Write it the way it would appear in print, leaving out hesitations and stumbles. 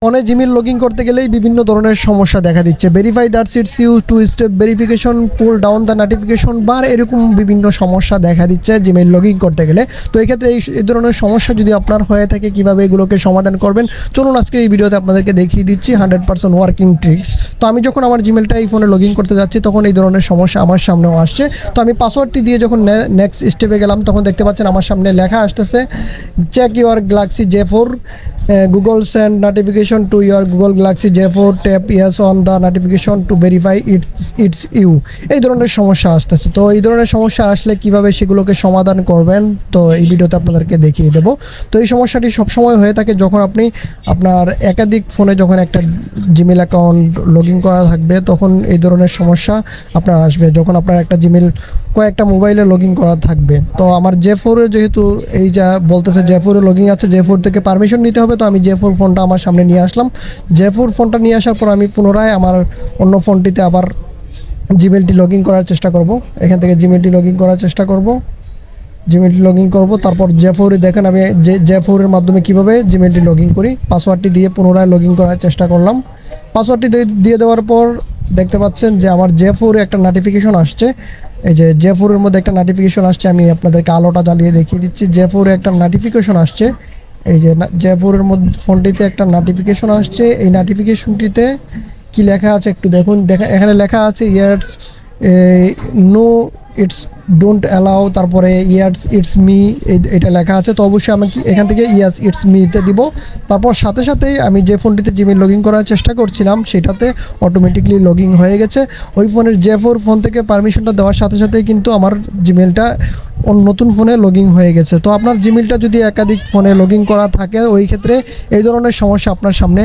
ফোনে Gmail login করতে গেলেই বিভিন্ন ধরনের সমস্যা দেখা দিচ্ছে। Verify that it's you, two step verification, pull down the notification bar, এরকম বিভিন্ন সমস্যা দেখা দিচ্ছে জিমেইল লগইন করতে গেলে। তো এই ক্ষেত্রে এই ধরনের সমস্যা যদি আপনার হয়ে থাকে, কীভাবে এগুলোকে সমাধান করবেন চলুন আজকের এই ভিডিওতে আপনাদেরকে দেখিয়ে দিচ্ছি 100% ওয়ার্কিং ট্রিক্স। তো আমি যখন আমার জিমেইলটা এই ফোনে লগইন করতে যাচ্ছি তখন এই ধরনের সমস্যা আমার সামনেও আসছে। তো আমি পাসওয়ার্ডটি দিয়ে যখন নেক্সট স্টেপে গেলাম তখন দেখতে পাচ্ছেন আমার সামনে লেখা আসতেছে check your Galaxy J4, Google send notification to your Google Galaxy J4, tap yes on the notification to verify it's you. এই ধরনের সমস্যা আসতেছে। তো এই ধরনের সমস্যা আসলে কিভাবে সেগুলোকে সমাধান করবেন তো এই ভিডিওতে আপনাদেরকে দেখিয়ে দেবো। তো এই সমস্যাটি সবসময় হয়ে থাকে যখন আপনি আপনার একাধিক ফোনে যখন একটা জিমেইল অ্যাকাউন্ট লগইন করা থাকবে তখন এই ধরনের সমস্যা আপনার আসবে, যখন আপনার একটা জিমেইল কয়েকটা মোবাইলে লগইন করা থাকবে। তো আমার J4 যেহেতু এই যা বলতেছে J4 লগইন আছে, J4 থেকে পারমিশন নিতে হবে। তো আমি J4 ফোনটা আমার সামনে নিয়ে আসলাম। J4 ফোনটা নিয়ে আসার পর আমি পুনরায় আমার অন্য ফোনটিতে আবার জিমেইলটি লগইন করার চেষ্টা করব। এখান থেকে জিমেইলটি লগইন করার চেষ্টা করব, জিমেইলটি লগইন করব। তারপর J4 দেখেন আমি J4 এর মাধ্যমে কীভাবে জিমেইলটি লগইন করি। পাসওয়ার্ডটি দিয়ে পুনরায় লগইন করার চেষ্টা করলাম। পাসওয়ার্ডটি দিয়ে দেওয়ার পর দেখতে পাচ্ছেন যে আমার J4 একটা নোটিফিকেশন আসছে। এই যে J4 এর মধ্যে একটা নোটিফিকেশন আসছে, আমি আপনাদেরকে আলোটা জ্বালিয়ে দেখিয়ে দিচ্ছি। J4 একটা নোটিফিকেশন আসছে, এই যে J4 এর মধ্যে ফোনটিতে একটা নোটিফিকেশন আসছে। এই নোটিফিকেশনটিতে কি লেখা আছে একটু দেখুন। এখানে লেখা আছে yes no it's don't allow, তারপরে ইয়ার্স ইটস মি এটা লেখা আছে। তো অবশ্যই আমি এখান থেকে ইয়াস ইটস মিতে দিব। তারপর সাথে সাথেই আমি যে ফোনটিতে জিমেইল লগইন করার চেষ্টা করছিলাম সেটাতে অটোমেটিকলি লগইন হয়ে গেছে। ওই ফোনের J4 ফোন থেকে পারমিশনটা দেওয়ার সাথে সাথেই কিন্তু আমার জিমেইলটা নতুন ফোনে লগইন হয়ে গেছে। তো আপনার জিমেইলটা যদি একাধিক ফোনে লগইন করা থাকে ওই ক্ষেত্রে এই ধরনের সমস্যা আপনার সামনে